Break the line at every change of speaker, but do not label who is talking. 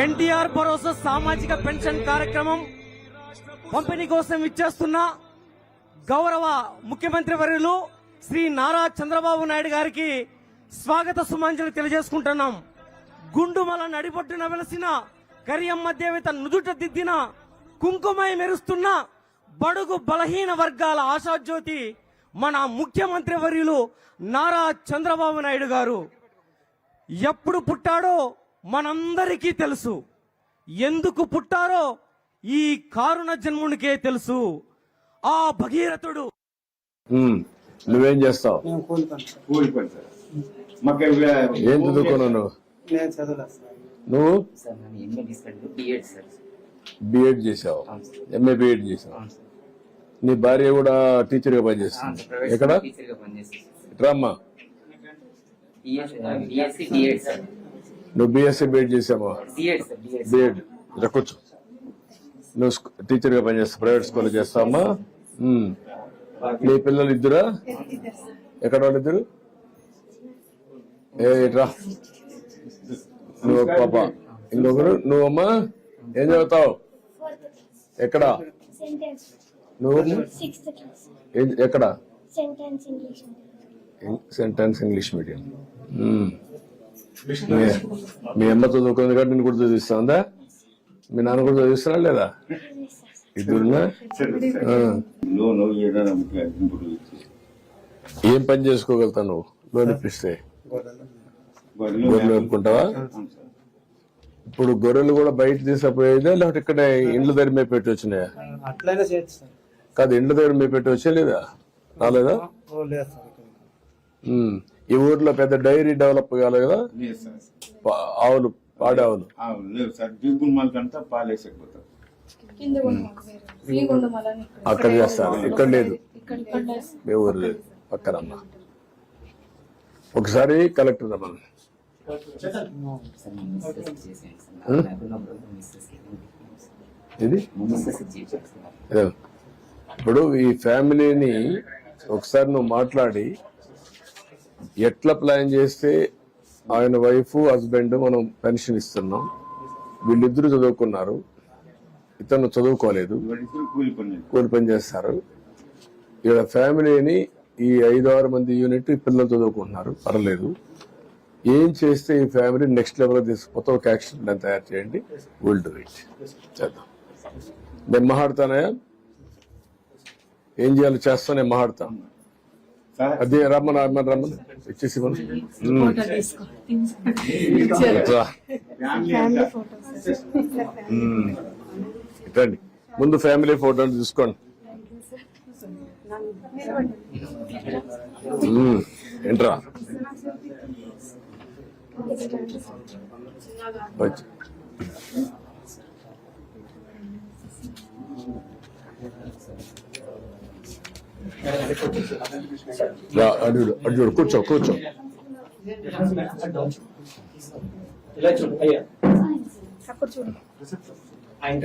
ఎన్టీఆర్ భరోసా సామాజిక పెన్షన్ కార్యక్రమం పంపిణీ కోసం ఇచ్చేస్తున్న గౌరవ ముఖ్యమంత్రి వర్యులు శ్రీ నారా చంద్రబాబు నాయుడు గారికి స్వాగత సుమాంజలి తెలియజేసుకుంటున్నాం. గుండుమల నడిబొట్టున వెలసిన కరియమ్మ దేవత నుదుట దిద్దిన కుంకుమై మెరుస్తున్న బడుగు బలహీన వర్గాల ఆశాజ్యోతి మన ముఖ్యమంత్రి వర్యులు నారా చంద్రబాబు నాయుడు గారు. ఎప్పుడు పుట్టాడో మనందరికీ తెలుసు, ఎందుకు పుట్టారో ఈ కారుణ జన్మునికే తెలుసు. ఆ భగీరథుడు.
నువ్వేం చేస్తావు? ఏం చదువుకున్నావు నువ్వు? బిఎడ్ చేసావు, ఎంఏ బిఎడ్ చేసావు. నీ భార్య కూడా టీచర్ గా పనిచేస్తుంది. ఎక్కడ? రామ్మా, నువ్వు బిఎస్సీ బిఎడ్ చేసావా? బిఎడ్ కూర్చో. నువ్వు టీచర్ గా పనిచేస్తావు, ప్రైవేట్ స్కూల్ చేస్తావమ్మా. నీ పిల్లలు ఇద్దరా? ఎక్కడ వాళ్ళిద్దరు? రా, నువ్వు పాప, ఇంకొకరు. నువ్వమ్మా ఏం చదువుతావు? ఎక్కడ నువ్వు? ఎక్కడ? Sentence English medium. మీ అమ్మ చదువుకుంది కాబట్టి నేను కూడా చదివిస్తుందా? మీ నాన్న కూడా చదివిస్తున్నా లేదా? ఇద్దరున్నా? ఏం పని చేసుకోగలుగుతావు నువ్వు లోన్ ఇప్పిస్తే? గొర్రెలు అనుకుంటావా? ఇప్పుడు గొర్రెలు కూడా బయట తీసుకుపోయేదా లేకపోతే ఇక్కడ ఇండ్ల దగ్గర మేము పెట్టి వచ్చినాయా? కాదు, ఇండ్ల దగ్గర మేము పెట్టి వచ్చా లేదా? రాలేదా? ఈ ఊర్లో పెద్ద డైరీ డెవలప్ కాలేదు కదా? ఆవులు, పాడి ఆవులు అక్కడ చేస్తారు, ఇక్కడ లేదు. మీ ఊరు లేదు, పక్కనమ్మా. ఒకసారి కలెక్టర్ రమ్మని. ఇది ఇప్పుడు ఈ ఫ్యామిలీని ఒకసారి నువ్వు మాట్లాడి ఎట్లా ప్లాన్ చేస్తే ఆయన వైఫ్ హస్బెండ్ మనం పెన్షన్ ఇస్తున్నాం. వీళ్ళిద్దరు చదువుకున్నారు, ఇతను చదువుకోలేదు, కూలి పని చేస్తారు. ఇక్కడ ఫ్యామిలీని ఈ 5-6 మంది యూనిట్ పిల్లలు చదువుకుంటున్నారు, పర్లేదు. ఏం చేస్తే ఈ ఫ్యామిలీ నెక్స్ట్ లెవెల్ తీసుకుపోతే ఒక యాక్షన్ ప్లాన్ తయారు చేయండి. Will do it. చేద్దాం. నేను మాట్లాడతానయా? ఏం చేయాలో చేస్తా, నేను మాట్లాడతా. అదే రమ్మని రమ్మని ఇచ్చేసి రండి. ముందు ఫ్యామిలీ ఫోటో తీసుకోండి. ఏంట్రా అడుగుడు అడుగుడు. కూర్చో కూర్చో.
ఆయన